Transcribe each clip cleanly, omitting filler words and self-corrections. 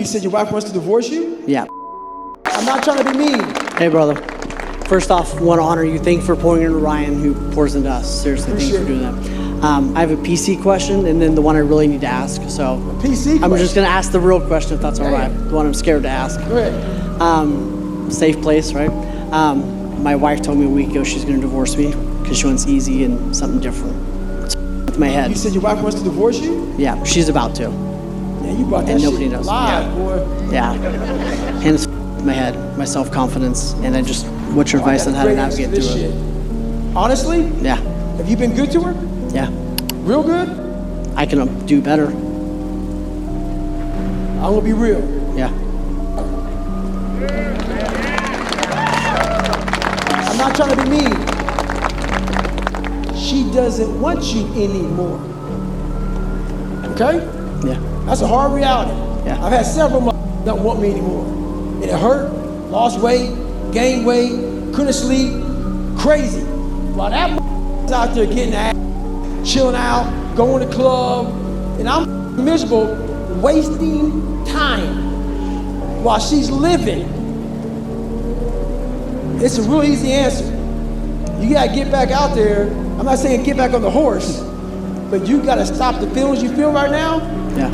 You said your wife wants to divorce you? Yeah. I'm not trying to be mean. Hey, brother. First off, want to honor you. Thank you for pouring into Ryan, who pours into us. Seriously, thank you for doing that. I have a PC question, and then the one I really need to ask. So A PC question? I'm just going to ask the real question, if that's all right. The one I'm scared to ask. Go ahead. Safe place, right? My wife told me a week ago she's going to divorce me because she wants easy and something different. It's with my head. You said your wife wants to divorce you? Yeah, she's about to. Yeah, you brought that And shit nobody knows. live, boy. Yeah. And it's with my head, my self-confidence, and I just, what's your advice on how to navigate through this it? shit. Honestly? Yeah. Have you been good to her? Yeah. Real good? I can do better. I'm gonna be real. Yeah. I'm not trying to be mean. She doesn't want you anymore. Okay? Yeah. That's a hard reality. Yeah. I've had several that don't want me anymore. And it hurt, lost weight, gained weight, couldn't sleep, crazy. While that is out there getting ass, chilling out, going to club, and I'm miserable, wasting time while she's living. It's a real easy answer. You gotta get back out there. I'm not saying get back on the horse, but you gotta stop the feelings you feel right now. Yeah.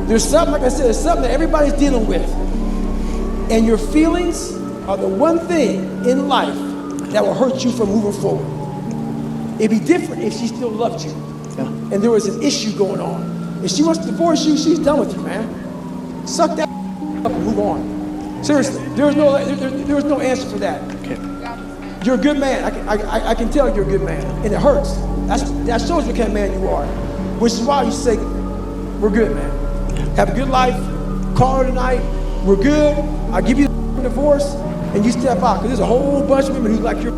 There's something, like I said, there's something that everybody's dealing with. And your feelings are the one thing in life that will hurt you from moving forward. It'd be different if she still loved you. Yeah. And there was an issue going on. If she wants to divorce you, she's done with you, man. Suck that up and move on. Seriously, there's no answer for that. Okay. You're a good man. I can tell you're a good man, and it hurts. That shows what kind of man you are. Which is why you say, we're good, man. Have a good life. Call her tonight. We're good. I'll give you the divorce, and you step out, because there's a whole bunch of women who like your